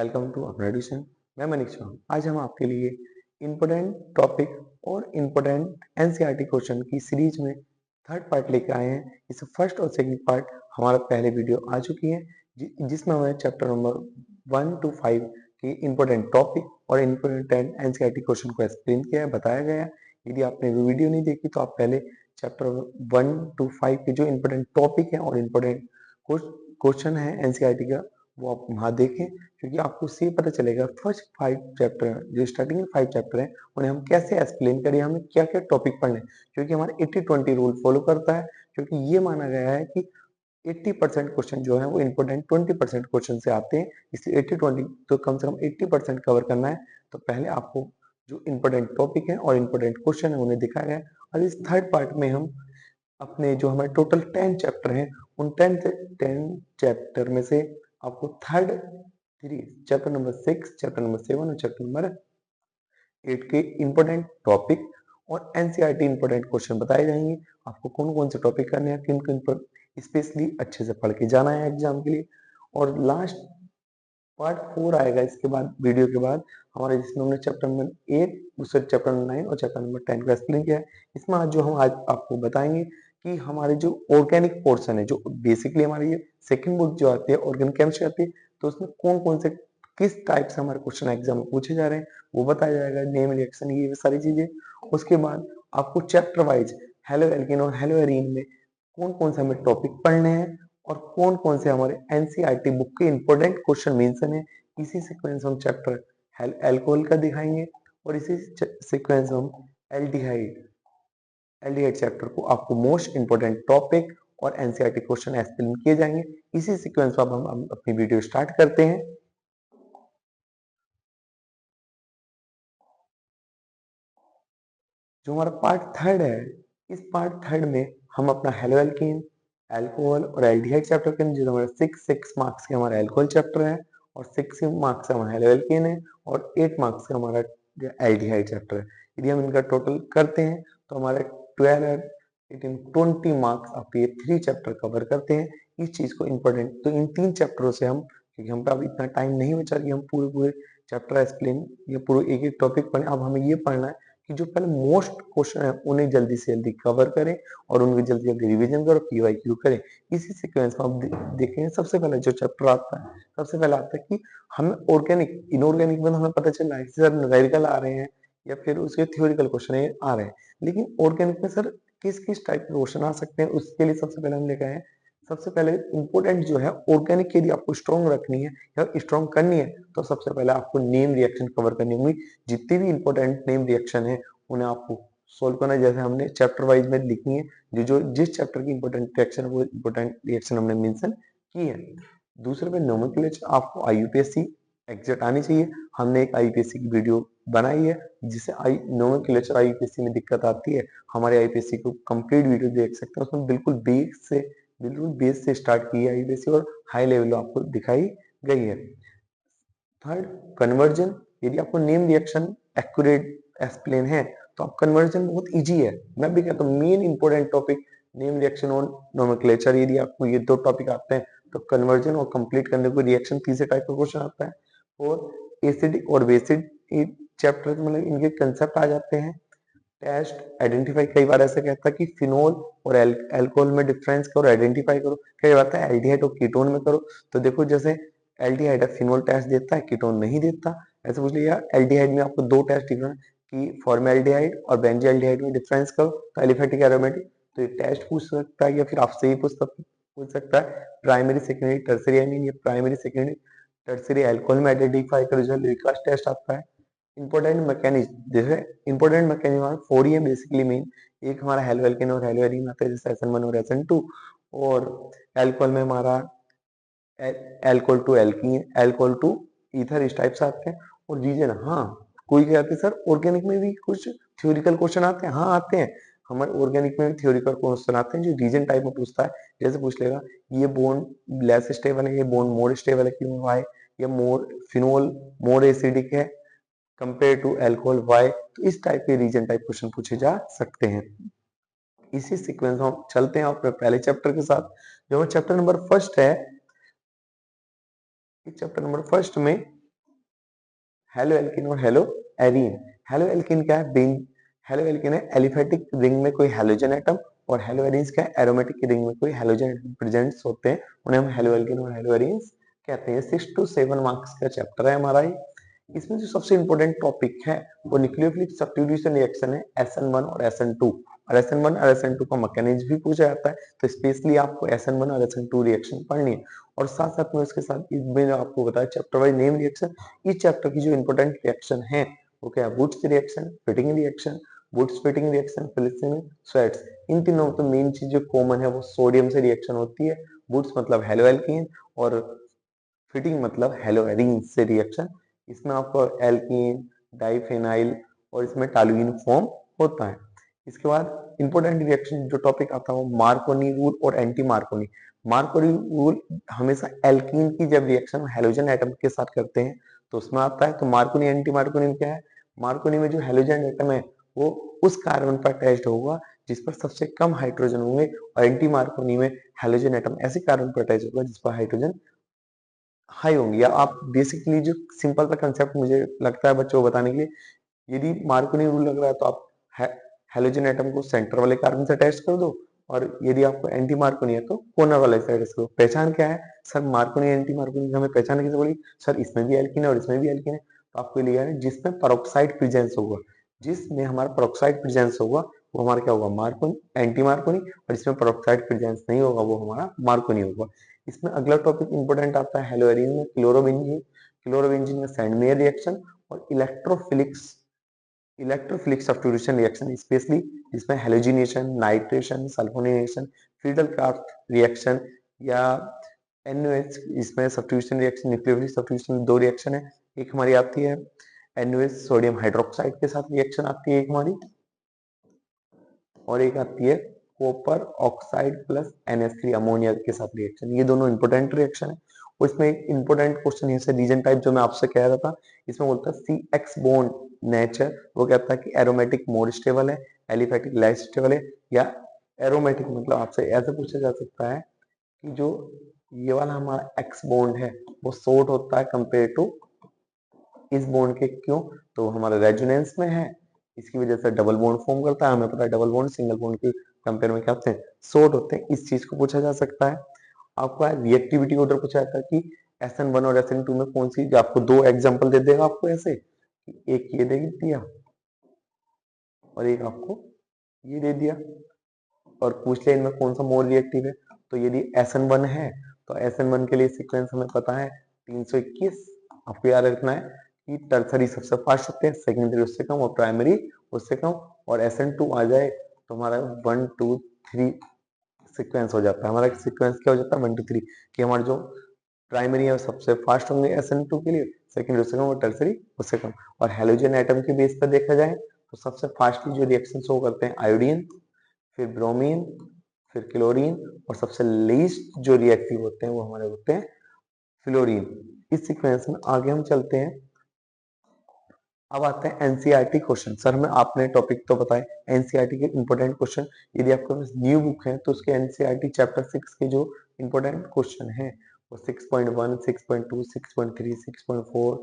Welcome to अपना addition. मैं मनीष चौहान। आज हम आपके लिए इम्पोर्टेंट टॉपिक और इम्पोर्टेंट एनसीईआरटी क्वेश्चन की सीरीज में थर्ड पार्ट लेकर आए हैं। इस फर्स्ट और सेकंड पार्ट हमारा पहले वीडियो आ चुकी है जिसमें हमने चैप्टर नंबर 1 to 5 के इम्पोर्टेंट टॉपिक और इम्पोर्टेंट एनसीईआरटी क्वेश्चन को एक्सप्लेन किया है, बताया गया है। यदि आपने वो वीडियो नहीं देखी तो आप पहले चैप्टर 1 to 5 के जो इम्पोर्टेंट टॉपिक है और इम्पोर्टेंट क्वेश्चन है एनसीईआरटी का वो आप वहां देखें, क्योंकि आपको उससे पता चलेगा फर्स्ट 5 चैप्टर जो स्टार्टिंग में 5 चैप्टर है उन्हें हम कैसे एक्सप्लेन करें, हमें क्या क्या टॉपिक पढ़ने हैं। क्योंकि हमारे 80-20 रूल फॉलो करता है, क्योंकि ये माना गया है कि 80% क्वेश्चन जो है वो इम्पोर्टेंट 20% क्वेश्चन से आते हैं। इसलिए 80-20 तो कम से कम 80% कवर करना है। तो पहले आपको जो इम्पोर्टेंट टॉपिक है और इम्पोर्टेंट क्वेश्चन है उन्हें दिखाया गया है। और इस थर्ड पार्ट में हम अपने जो हमारे टोटल 10 चैप्टर हैं उन 10 चैप्टर में से आपको third 3 chapter number 6, chapter number 7 और चैप्टर नंबर 8 के इम्पोर्टेंट टॉपिक और एनसीईआरटी इम्पोर्टेंट क्वेश्चन बताए जाएंगे। आपको कौन कौन से टॉपिक करने हैं, किन किन पर स्पेशली अच्छे से पढ़ के जाना है एग्जाम के लिए। और लास्ट पार्ट 4 आएगा इसके बाद, वीडियो के बाद हमारे, जिसमें हमने चैप्टर नंबर 8, दूसरे चैप्टर नंबर 9 और चैप्टर नंबर 10 को एक्सप्लेन किया है। इसमें आज जो हम आज आपको बताएंगे कि हमारे जो ऑर्गेनिक पोर्शन है, जो बेसिकली हमारी ये सेकंड बुक जो आती है ऑर्गेनिक केमिस्ट्री आती है, तो उसमें कौन कौन से किस टाइप से हमारे क्वेश्चन एग्जाम में पूछे जा रहे हैं वो बताया जाएगा। नेम रिएक्शन ये सारी चीजें। उसके बाद आपको चैप्टर वाइज हेलो एल्केन और हेलो एरीन में कौन कौन से हमें टॉपिक पढ़ने हैं और कौन कौन से हमारे एनसीईआरटी बुक के इंपॉर्टेंट क्वेश्चन मेंशन है। इसी सीक्वेंस हम चैप्टर एल्कोहल का दिखाएंगे और इसी सीक्वेंस हम एल्डिहाइड एल्डिहाइड चैप्टर को आपको मोस्ट इंपोर्टेंट टॉपिक और एनसीईआरटी क्वेश्चन एक्सप्लेन किए जाएंगे। इसी सीक्वेंस में अब हम अपनी वीडियो स्टार्ट करते हैं। जो हमारा पार्ट थर्ड है, इस पार्ट थर्ड में हम अपना हेलो एल्कीन, अल्कोहल और एल्डिहाइड चैप्टर के जो हमारे 6 मार्क्स के हमारा अल्कोहल चैप्टर है और 6 मार्क्स का हमारा हेलो एल्कीन है और 8 मार्क्स का हमारा एल्डिहाइड चैप्टर है। यदि हम इनका टोटल करते हैं तो हमारे 12 18 20 मार्क्स आप ये 3 चैप्टर कवर करते हैं। इस चीज को इम्पोर्टेंट, तो इन 3 चैप्टरों से हम, क्योंकि हम पे अब इतना टाइम नहीं बचा कि हम पूरे पूरे चैप्टर एक्सप्लेन या पूरे एक एक टॉपिक पढ़ें। अब हमें ये पढ़ना है कि जो पहले मोस्ट क्वेश्चन है उन्हें जल्दी से जल्दी कवर करें और उनकी जल्दी जल्दी रिवीजन करो, पीवाईक्यू करें। इसी सीक्वेंस में आप देखेंगे सबसे पहले जो चैप्टर आता है, सबसे पहले आता है कि हमें ऑर्गेनिक इनऑर्गेनिक में हमें पता चल रहा है कि सर न्यूमेरिकल आ रहे हैं या फिर उसके थ्योरिकल क्वेश्चन आ रहे हैं, लेकिन ऑर्गेनिक में सर किस किस टाइप के क्वेश्चन आ सकते हैं। उसके लिए सबसे पहले हम लेकर आए, सबसे पहले इंपोर्टेंट जो है ऑर्गेनिक, यदि आपको स्ट्रॉन्ग रखनी है या स्ट्रॉन्ग करनी है तो सबसे पहले आपको नेम रिएक्शन कवर करनी होगी। जितनी भी इंपॉर्टेंट नेम रिएक्शन है उन्हें आपको सोल्व करना है, जैसे हमने चैप्टर वाइज में लिखी है। जो जिस चैप्टर की इंपॉर्टेंट रिएक्शन है वो इंपॉर्टेंट रिएक्शन हमने मेंशन की है। दूसरे पे नोमेनक्लेचर आपको आईयूपीएससी एग्जैक्ट आनी चाहिए। हमने एक आईयूपीएससी की वीडियो बनाई है जिसे नोमेनक्लेचर आईयूपीएससी में दिक्कत आती है, हमारे आईयूपीएससी को कंप्लीट वीडियो देख सकते हैं। उसमें बिल्कुल बेस से स्टार्ट की है आईयूपीएससी और हाई लेवल आपको दिखाई गई है। Third, conversion. यदि आपको नेम रिएक्शन एक्यूरेट एक्सप्लेन है तो आप कन्वर्जन बहुत इजी है। मैं भी कहता हूँ main important topic name reaction और नोमेनक्लेचर। यदि आपको ये 2 टॉपिक आते हैं तो कन्वर्जन और कंप्लीट करने को रिएक्शन तीसरे टाइप का क्वेश्चन आता है। और एसिडिक और बेसिक चैप्टर मतलब इनके कंसेप्ट आ जाते हैं। टेस्ट आइडेंटिफाई, कई बार ऐसा कहता है कि फिनोल और अल्कोहल में डिफरेंस करो, आइडेंटिफाई करो। कई बार है एल्डिहाइड और कीटोन में करो। तो देखो जैसे एल्डिहाइड फिनोल टेस्ट देता है, कीटोन नहीं देता। ऐसे पूछ लिया एल्डिहाइड में आपको 2 टेस्ट डिफरेंस कि फॉर्मेल्डिहाइड और बेंजील्डिहाइड में डिफरेंस करो, तो एलिफेटिक एरोमेटिक। तो ये टेस्ट पूछ सकता है या फिर आपसे ही पूछ सकता है। Primary secondary tertiary, I mean ये प्राइमरी सेकेंडरी टर्सरी अल्कोहल में आइडेंटिफाई करो, जो लिकास टेस्ट आता है। इंपॉर्टेंट मैकेनिज्म, जैसे इंपॉर्टेंट मैकेनिज्म 4 ही है बेसिकली मेन। एक हमारा हेलो एल्केन और हेलो एरीन आता है, जैसे SN1 और SN2। और अल्कोहल में हमारा alcohol to alkene, alcohol to ether, इस टाइप से आते हैं। और रीजन, हाँ कोई कहते हैं सर ऑर्गेनिक में भी कुछ थ्योरिकल क्वेश्चन आते हैं। हाँ आते हैं, हमारे ऑर्गेनिक में भी थ्योरिकल क्वेश्चन आते हैं जो रीजन टाइप में पूछता है। जैसे पूछ लेगा ये बोन लेस स्टेबल है, ये बोन मोर स्टेबल है, क्यों, वाई, ये मोर फिनोल मोर एसिडिक है कंपेयर टू अल्कोहल, वाई। तो इस टाइप के रीजन टाइप क्वेश्चन पूछे जा सकते हैं। इसी सीक्वेंस में हम चलते हैं अपने पहले चैप्टर के साथ, जो चैप्टर नंबर फर्स्ट है। इस चैप्टर नंबर फर्स्ट में हेलो एल्किन और हेलो एरीन। हेलो एल्किन क्या है? बेन हेलो एल्किन है एलिफेटिक रिंग में कोई हेलोजन एटम, और हेलो एरीन्स क्या है? एरोमेटिक रिंग में कोई हेलोजन एटम प्रेजेंट्स होते हैं, उन्हें हम हेलो एल्किन और हेलो एरीन्स कहते हैं। 6 to 7 मार्क्स का चैप्टर है हमारा ये। इसमें जो सबसे इंपॉर्टेंट टॉपिक है वो न्यूक्लियोफिलिक सब्स्टिट्यूशन रिएक्शन है, SN1 और SN2। और SN1 और SN2 का मैकेनिज्म भी पूछा जाता है, तो स्पेशली आपको SN1 और SN2 रिएक्शन पढ़नी है। और साथ साथ में उसके साथ इसमें आपको बताया चैप्टर वाइज नेम रिएक्शन। इस चैप्टर की जो इंपॉर्टेंट रिएक्शन है वो क्या है? Wurtz reaction, Fittig reaction, Wurtz Fittig reaction, Finkelstein Swarts. इन तीनों तो मेन चीज जो कॉमन है वो सोडियम से रिएक्शन होती है। वुड्स मतलब हेलो एल्कीन, और फिटिंग मतलब हेलो एरीन से रिएक्शन। इसमें आपको एल्कीन, डाइफेनाइल और इसमें टॉलुइन फॉर्म होता है। इसके बाद इंपॉर्टेंट रिएक्शन जो टॉपिक आता है वो मार्कोनी रूल और एंटी मार्कोनी। मार्कोनी रूल हमेशा एल्कीन की जब रिएक्शन हेलोजन एटम के साथ करते हैं तो उसमें आता है। तो मार्कोनी एंटी मार्कोनी में क्या है? मार्कोनी में जो हेलोजन एटम है वो उस कार्बन पर अटैच्ड होगा जिस पर सबसे कम हाइड्रोजन होंगे, और एंटी मार्कोनी में हेलोजन एटम ऐसे कार्बन पर अटैच होगा जिस पर हाइड्रोजन हाई होंगी। या आप बेसिकली जो सिंपल सा कंसेप्ट मुझे लगता है बच्चों को बताने के लिए, यदि मार्कोनी रूल लग रहा है तो आप हेलोजन एटम को सेंटर वाले कार्बन से अटैच कर दो, और यदि आपको एंटी मार्कोनी है तो कॉर्नर वाले से अटैच करो। पहचान क्या है सर? मार्कोनी एंटी मार्कोनी हमें पहचान कैसे बोली सर? इसमें भी एल्कीन है और इसमें भी एल्कीन है, तो आपको लिया है जिसमें पेरोक्साइड प्रेजेंस होगा, जिसमें हमारा पेरोक्साइड प्रेजेंस होगा वो हमारा क्या होगा? Markovnikov anti Markovnikov. और इसमें पेरोक्साइड प्रेजेंस नहीं होगा वो हमारा मार्कोनी होगा। इसमें अगला टॉपिक इंपॉर्टेंट आता है हेलोएरिन में क्लोरोबेंजीन। क्लोरोबेंजीन में सैंडमेयर रिएक्शन और इलेक्ट्रोफिलिक सब्स्टिट्यूशन रिएक्शन स्पेशली, जिसमें halogenation, nitration, sulphonation, Friedel craft reaction या NOH, इसमें सब्स्टिट्यूशन रिएक्शन, न्यूक्लियोफिलिक सब्स्टिट्यूशन दो रिएक्शन है। एक हमारी आती है NOH सोडियम हाइड्रोक्साइड के साथ रिएक्शन आती है एक हमारी, और एक आती है copper oxide plus NH3 ammonia के साथ रिएक्शन। ये दोनों इंपोर्टेंट रिएक्शन है। और इसमें एक इंपोर्टेंट क्वेश्चन है रीजन टाइप जो मैं आपसे कह रहा था, इसमें बोलता है CX बॉन्ड नेचर, वो कहता है कि एरोमेटिक मोर स्टेबल है, एलिफेटिक लेस स्टेबल है, या एरोमेटिक मतलब आपसे ऐसे पूछा जा सकता है कि जो ये वाला हमारा एक्स बॉन्ड है वो शॉर्ट होता है कंपेयर टू इस बॉन्ड के। क्यों? तो हमारा रेजोनेंस में है, इसकी वजह से डबल बॉन्ड फॉर्म करता है। हमें पता है डबल बॉन्ड सिंगल बॉन्ड के कंपेयर में क्या होते हैं? शॉर्ट होते हैं। इस चीज को पूछा जा सकता है। आपको रिएक्टिविटी ऑर्डर पूछा जाता है कि SN1 और SN2 में कौन सी, आपको दो एग्जांपल दे देगा आपको ऐसे, एक ये दे दिया और एक आपको ये दे दिया, और पूछ लिया इनमें कौन सा मोर रिएक्टिव है। तो यदि SN1 है तो SN1 के लिए सीक्वेंस हमें पता है 321। आपको याद रखना है कि टर्सरी सबसे फास्ट होते हैं, सेकेंडरी उससे कम और प्राइमरी उससे कम। और SN2 आ जाए तो हमारा 1 2 3 सीक्वेंस हो जाता है। हमारा सीक्वेंस क्या हो जाता है? 1 2 3, कि हमारे जो प्राइमरी है वो सबसे फास्ट होंगे SN2 के लिए, सेकेंडरी उससे कम और टर्सरी उससे कम। और हेलोजन एटम के बेस पर देखा जाए तो सबसे फास्टली जो रिएक्शन शो करते हैं आयोडीन, फिर ब्रोमीन, फिर क्लोरीन, और सबसे लीस्ट जो रिएक्टिव होते हैं वो हमारे होते हैं फ्लोरीन। इस सीक्वेंस में आगे हम चलते हैं। अब आते हैं एनसीईआरटी क्वेश्चन। सर हमें आपने टॉपिक तो बताए एनसीईआरटी के इंपॉर्टेंट क्वेश्चन। यदि आपके पास न्यू बुक है तो उसके एनसीईआरटी चैप्टर 6 के जो इंपॉर्टेंट क्वेश्चन है वो 6.1, 6.2, 6.3, 6.4,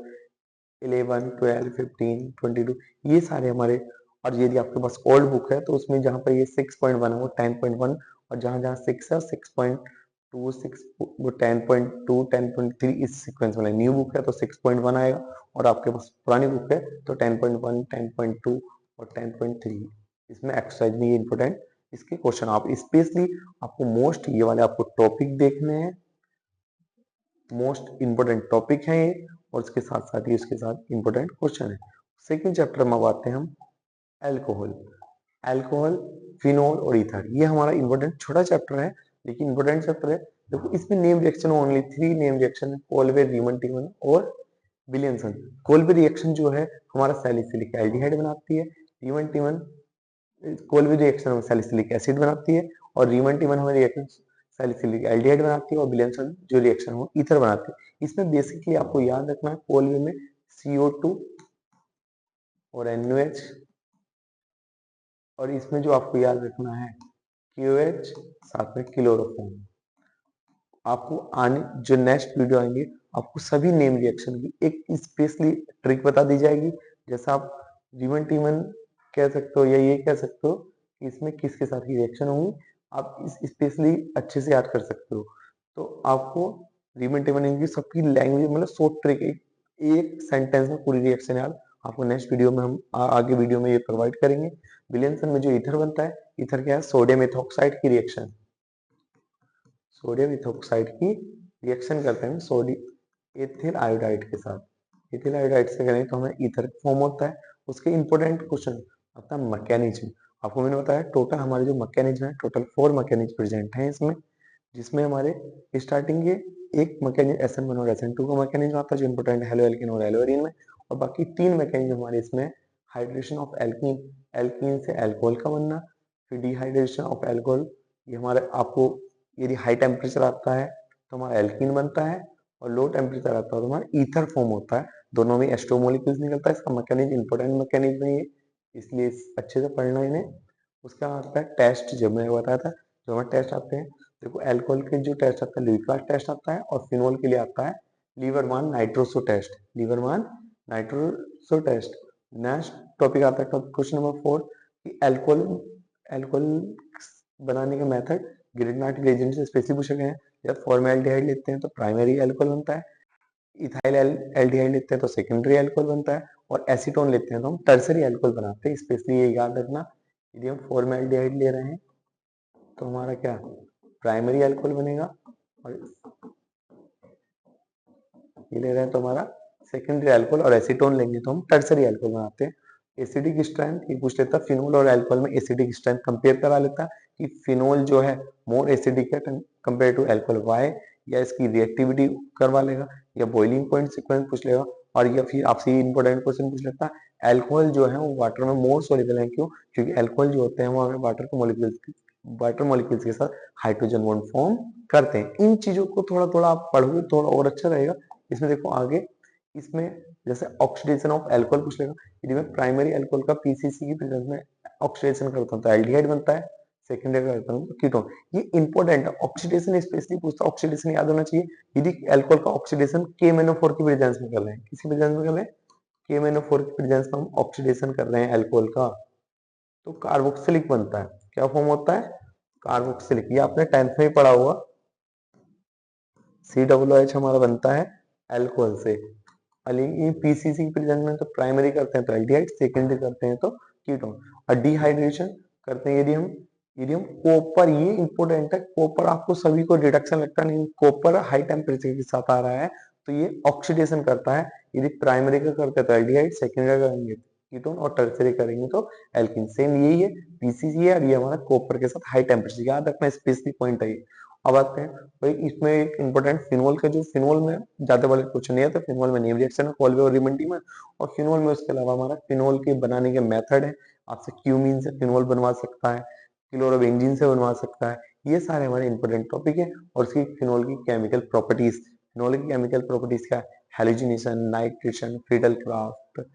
11, 12, 15, 22, ये सारे हमारे। और यदि आपके पास ओल्ड बुक है तो उसमें जहां पर ये 6.1 है वो 10.1, और जहां जहां 6 है 6.2, 6 वो 10.2, 10.3 इस सीक्वेंस में। न्यू बुक है तो 6.1 आएगा, और आपके पास पुरानी बुक है तो 10.1, 10.2 और 10.3। इसमें एक्सरसाइज में ये इंपोर्टेंट इसके क्वेश्चन आप स्पेशली आपको मोस्ट ये वाले आपको टॉपिक देखने हैं, मोस्ट इंपोर्टेंट टॉपिक है ये, और उसके साथ साथ ही उसके साथ इंपोर्टेंट क्वेश्चन है। सेकेंड चैप्टर में आते हैं हम एल्कोहल। एल्कोहल, फिनोल और ईथर, ये हमारा इंपोर्टेंट छोटा चैप्टर है लेकिन इंपोर्टेंट चैप्टर है। देखो इसमें name reaction only 3 name reaction है, कोलवे, रीमन टीमन और विलियमसन। कोलवे रिएक्शन जो है हमारा सैलिसिलिक एल्डिहाइड बनाती है, रीमन टीमन कोलवे रिएक्शन में सैलिसिलिक एसिड बनाती है, और रीमन टीमन हमें रिएक्शन सैलिसिलिक एल्डिहाइड बनाती है, और विलियमसन जो रिएक्शन हो ईथर बनाती है। इसमें बेसिकली आपको याद रखना है कोलवे में CO2 और NOH, और इसमें जो आपको याद रखना है QH साथ में क्लोरोफॉर्म। आपको आने जो नेक्स्ट वीडियो आएंगे आपको सभी नेम रिएक्शन की एक स्पेशली ट्रिक बता दी जाएगी। जैसा आप रीमन टीमन कह सकते हो या ये कह सकते हो कि इसमें किसके साथ की रिएक्शन होंगी, आप इस स्पेशली अच्छे से याद कर सकते हो। तो आपको रीमन टीमन की सबकी लैंग्वेज मतलब शॉर्ट ट्रिक एक सेंटेंस में पूरी रिएक्शन याद आपको नेक्स्ट वीडियो में हम आगे वीडियो में ये प्रोवाइड करेंगे। विलियमसन में जो ईथर बनता है, ईथर क्या है, सोडियम इथॉक्साइड की रिएक्शन, सोडियम इथॉक्साइड की रिएक्शन करते हैं सोडियम एथिल आयोडाइड के साथ। एथिल आयोडाइड से करें तो हमें ईथर फॉर्म होता है। उसके इंपॉर्टेंट क्वेश्चन अपना मैकेनिज्म, आपको मैंने बताया टोटल हमारे जो मैकेनिज्म है, टोटल 4 मैकेनिज्म प्रेजेंट हैं इसमें, जिसमें हमारे स्टार्टिंग के एक मैकेनिज्म SN1 और SN2 का मैकेनिज्म आता है जो इंपॉर्टेंट है हेलोएल्कीन और एल्वेरिन में, और बाकी 3 मैकेनिज्म हमारे इसमें हाइड्रेशन ऑफ एल्कीन, एल्कीन से अल्कोहल का बनना, फिर डिहाइड्रेशन ऑफ अल्कोहल, ये हमारे आपको यदि हाई टेम्परेचर आता है तो हमारा एल्कीन बनता है, और लो टेम्परेचर आता है तो हमारा ईथर फॉर्म होता है, दोनों में एस्टो मॉलिक्यूल्स निकलता है। इसका मैकेनिज्म इंपॉर्टेंट मैकेनिज्म है ये, इसलिए अच्छे से पढ़ना इन्हें। उसका आता है टेस्ट, जब मैं बताया था जो हमारे टेस्ट आते हैं, देखो अल्कोहल के जो टेस्ट आता है ल्यूकास टेस्ट आता है, और फिनोल के लिए आता है Liebermann nitroso test, Liebermann nitroso test. Next topic आता है क्वेश्चन नंबर 4 कि अल्कोहल अल्कोहल बनाने का मेथड ग्रिग्नार्ड रिएजेंट से स्पेशली पूछे गए हैं। जब फॉर्मेल्डिहाइड लेते हैं तो प्राइमरी अल्कोहल बनता है, इथाइल एल्डिहाइड लेते हैं तो सेकेंडरी अल्कोहल बनता है, और एसीटोन लेते हैं तो हम टर्सरी अल्कोहल बनाते हैं। स्पेशली ये याद रखना, यदि हम फॉर्मेल्डिहाइड ले रहे हैं तो हमारा क्या प्राइमरी अल्कोहल बनेगा, और ये ले रहे हैं तो हमारा सेकेंडरी अल्कोहल, और एसीटोन लेंगे तो हम टर्सरी अल्कोहल बनाते हैं। एसिडिक स्ट्रेंथ ये पूछ लेता है, फिनोल और अल्कोहल में एसिडिक स्ट्रेंथ कंपेयर करा लेता है कि फिनोल जो है मोर एसिडिक है कंपेयर टू अल्कोहल, वाई, या इसकी रिएक्टिविटी करवा लेगा, या बॉइलिंग पॉइंट सीक्वेंस पूछ लेगा, और या फिर आपसे ये इंपॉर्टेंट क्वेश्चन पूछ लेता है अल्कोहल जो है वो वाटर में मोर सोल्यूबल है, क्यों, क्योंकि अल्कोहल जो होते हैं वो हमें वाटर मॉलिक्यूल्स के साथ हाइड्रोजन बॉन्ड फॉर्म करते हैं। इन चीजों को थोड़ा थोड़ा आप पढ़ोगे थोड़ा और अच्छा रहेगा। इसमें देखो आगे, इसमें जैसे ऑक्सीडेशन ऑफ अल्कोहल पूछ लेगा, यदि मैं प्राइमरी अल्कोहल का पीसीसी की प्रेजेंस में ऑक्सीडेशन करता हूं तो एल्डिहाइड बनता है, सेकेंडरी करता हूं तो कीटोन। ये इंपॉर्टेंट है, ऑक्सीडेशन स्पेशली पूछता है, ऑक्सीडेशन याद होना चाहिए। यदि अल्कोहल का ऑक्सीडेशन KMnO4 की प्रेजेंस में कर रहे हैं, किसी प्रेजेंस में कर रहे हैं, KMnO4 की प्रेजेंस में हम ऑक्सीडेशन कर रहे हैं अल्कोहल का, तो कार्बोक्सिलिक बनता है। क्या फॉर्म होता है, कार्बोक्सिलिक। ये आपने 10th में ही पढ़ा हुआ, COOH हमारा बनता है अल्कोहल से। पीसीसी की प्रेजेंस में तो प्राइमरी करते हैं तो एल्डिहाइड, सेकेंडरी करते हैं तो कीटोन, और डिहाइड्रेशन करते हैं यदि हम कॉपर, ये इंपॉर्टेंट है, कॉपर आपको सभी को रिडक्शन लगता नहीं, कॉपर हाई टेम्परेचर के साथ आ रहा है तो ये ऑक्सीडेशन करता है। यदि प्राइमरी का करते हैं तो एल्डिहाइड, सेकेंडरी करेंगे कीटोन, और टर्सरी करेंगे तो एल्कीन। सेम यही है, पीसीसी है, और ये हमारा कॉपर के साथ हाई टेम्परेचर, याद रखना स्पेशली पॉइंट है ये। अब आते हैं भाई इसमें एक इंपॉर्टेंट फिनोल का, जो फिनोल में ज्यादा वाले क्वेश्चन नहीं आता, फिनोल में नेम रिएक्शन है कॉल्वे और रीमन टीमर, और फिनोल में उसके अलावा हमारा फिनोल के बनाने के मेथड है, आपसे क्यूमीन से फिनोल बनवा सकता है, क्लोरोबेंजीन से बनवा सकता है, ये सारे हमारे इंपॉर्टेंट टॉपिक है। और उसकी फिनोल की केमिकल प्रॉपर्टीज, फिनोल की केमिकल प्रॉपर्टीज क्या है, हेलोजिनेशन, नाइट्रेशन, फ्रीडल क्राफ्ट,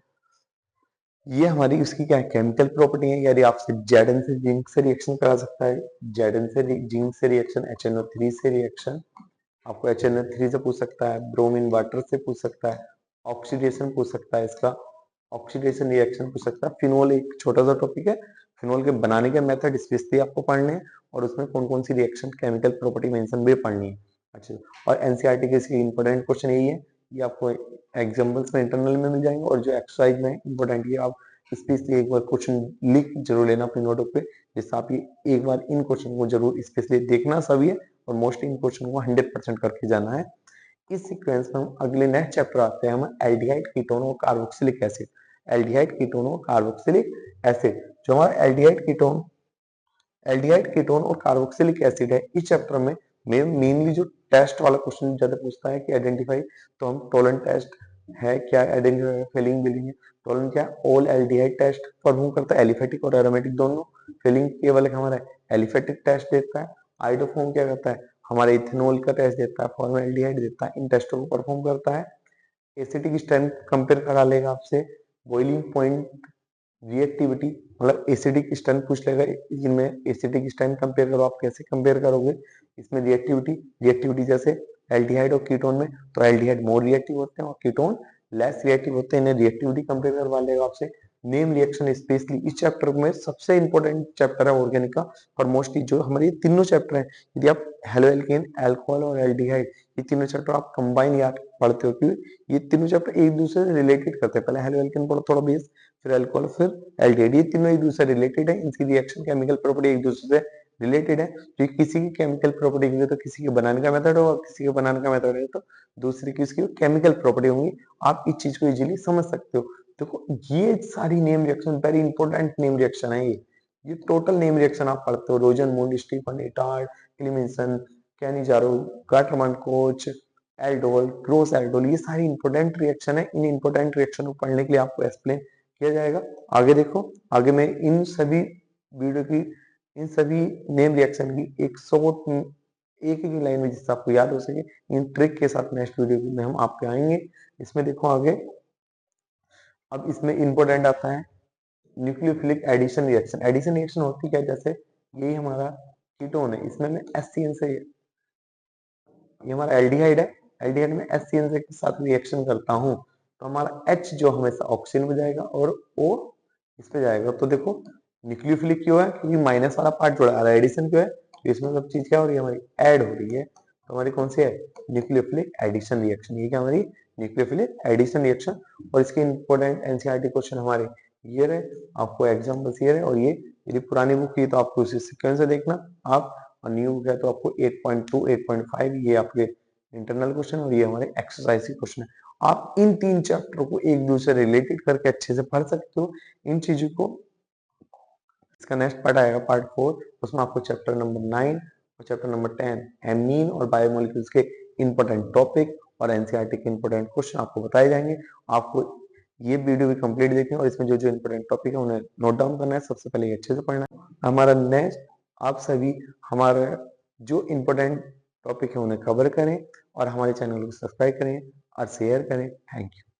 ये हमारी उसकी क्या है केमिकल प्रॉपर्टी है। यदि आपसे जेडन से जिंक से रिएक्शन करा सकता है, जेडन से जिंक से रिएक्शन, HNO3 से रिएक्शन, आपको HNO3 से पूछ सकता है, ब्रोमीन वाटर से पूछ सकता है, ऑक्सीडेशन पूछ सकता है, इसका ऑक्सीडेशन रिएक्शन पूछ सकता है। फिनोल एक छोटा सा टॉपिक है, फिनोल के बनाने के मेथड स्पेशली आपको पढ़ने हैं, और उसमें कौन कौन सी रिएक्शन केमिकल प्रॉपर्टी मेंशन भी पढ़नी है। अच्छा, और एनसीईआरटी के इसके इंपॉर्टेंट क्वेश्चन यही है, ये आपको एग्जाम्पल्स में इंटरनल में मिल जाएंगे, और जो एक्सरसाइज में इंपॉर्टेंट ये आप स्पेशली एक बार क्वेश्चन लिख जरूर लेना अपनी नोटबुक पे, जिससे आप ये एक बार इन क्वेश्चन को जरूर स्पेशली देखना सभी है, और मोस्ट इन क्वेश्चन को 100% करके जाना है। इस सीक्वेंस में हम अगले नेक्स्ट चैप्टर आते हैं, हम एल्डिहाइड कीटोन और कार्बोक्सिलिक एसिड, एल्डिहाइड कीटोन और कार्बोक्सिलिक एसिड। जो हमारा एल्डिहाइड कीटोन और कार्बोक्सिलिक एसिड है, इस चैप्टर में मेनली जो टेस्ट वाला क्वेश्चन ज्यादा पूछता है कि आइडेंटिफाई, तो हम टोलन टेस्ट है क्या, आइडेंटिफाई फिलिंग बिलिंग है। टोलन क्या, ऑल एल्डिहाइड टेस्ट परफॉर्म करता है, एलिफेटिक और एरोमेटिक दोनों। फिलिंग केवल हमारा एलिफेटिक टेस्ट देता है। आइडोफॉर्म क्या करता है, हमारे इथेनॉल का टेस्ट देता है, फॉर्मेल्डिहाइड देता है, इन टेस्टों को परफॉर्म करता है। एसिडिक स्ट्रेंथ कंपेयर करा लेगा आपसे, बॉइलिंग पॉइंट, रिएक्टिविटी, मतलब एसिडिक स्ट्रेंथ पूछ लेगा, इनमें एसिडिक स्ट्रेंथ कंपेयर करो, आप कैसे कंपेयर करोगे, इसमें रिएक्टिविटी जैसे एल्डिहाइड और कीटोन में, तो एल्डिहाइड मोर रिएक्टिव होते हैं और कीटोन लेस रिएक्टिव होते हैं। इन्हें रिएक्टिविटी कंपेयर करवा लेगा आपसे। नेम रिएक्शन स्पेशली इस चैप्टर में सबसे इंपॉर्टेंट चैप्टर है ऑर्गेनिक का, और मोस्टली जो हमारे ये तीनों चैप्टर हैं, यदि आप हेलो एल्केन, अल्कोहल और एल्डिहाइड ये तीनों चैप्टर आप कंबाइन याद पढ़ते हो, क्योंकि ये तीनों चैप्टर एक दूसरे से रिलेटेड करते हैं। पहले हेलो एल्केन पढ़ो थोड़ा बेस, फिर अल्कोहल, फिर एल्डिहाइड, ये तीनों एक दूसरे से रिलेटेड है। इनकी रिएक्शन केमिकल प्रॉपर्टी एक दूसरे से रिलेटेड है। तो किसी की केमिकल प्रॉपर्टी होंगी तो किसी के बनाने का मेथड होगा, किसी के बनाने का मेथड है तो दूसरी की उसकी केमिकल प्रॉपर्टी होंगी। आप इस चीज को इजीली समझ सकते हो। देखो ये सारी name reaction very important name reaction है। ये टोटल नेम रिएक्शन आप पढ़ते हो, Rosenmund, Stephen Etard, Clemmensen, Cannizzaro, Gattermann Koch, aldol, cross aldol, ये सारी इंपॉर्टेंट रिएक्शन है। इन इंपॉर्टेंट रिएक्शन को पढ़ने के लिए आपको एक्सप्लेन किया जाएगा। आगे देखो, आगे मैं इन सभी वीडियो की, इन सभी नेम रिएक्शन की एक शॉर्ट एक ही लाइन में जिससे आपको याद हो सके, इन ट्रिक के साथ नेक्स्ट वीडियो में हम आपके आएंगे। इसमें देखो आगे, अब इसमें इंपॉर्टेंट आता है nucleophilic addition reaction. Addition reaction होती क्या है, जैसे यही हमारा कीटोन है, इसमें मैं HCN से, ये हमारा एल्डिहाइड है, एल्डिहाइड में HCN से के साथ रिएक्शन करता हूं तो हमारा H जो हमेशा ऑक्सीजन में जाएगा और O इस पे जाएगा। तो देखो न्यूक्लियोफिलिक क्यों है, क्योंकि माइनस वाला पार्ट जुड़ा है। एडिशन क्यों है, तो इसमें सब चीज क्या हो रही है, हमारी ऐड हो रही है। तो हमारी कौन सी है, न्यूक्लियोफिलिक एडिशन रिएक्शन। ये क्या हमारी न्यूक्लियोफिलिक एडिशन रिएक्शन। और इसके इंपॉर्टेंट NCERT क्वेश्चन हमारे ये रहे, आपको एग्जाम्पल्स ये रहे। और ये यदि पुरानी बुक की तो आपको उसी सिक्वेंस से देखना आप, और न्यू बुक है तो आपको 8.2 8.5 ये आपके इंटरनल क्वेश्चन और ये हमारे एक्सरसाइज के क्वेश्चन है। आप इन तीन चैप्टर को एक दूसरे रिलेटेड करके अच्छे से पढ़ सकते हो इन चीजों को। इसका नेक्स्ट पार्ट आएगा पार्ट 4, उसमें आपको चैप्टर नंबर 9 और चैप्टर नंबर 10 एमीन और बायोमोलिक्यूल्स के इंपॉर्टेंट टॉपिक और NCERT के इंपॉर्टेंट क्वेश्चन आपको बताए जाएंगे। आपको ये वीडियो भी कंप्लीट देखनी है और इसमें जो जो इंपॉर्टेंट टॉपिक है उन्हें नोट डाउन करना है। सबसे पहले ये अच्छे से पढ़ना है। हमारा नेक्स्ट, आप सभी हमारा जो इंपॉर्टेंट टॉपिक है उन्हें कवर करें और हमारे चैनल को सब्सक्राइब करें और शेयर करें। Thank you.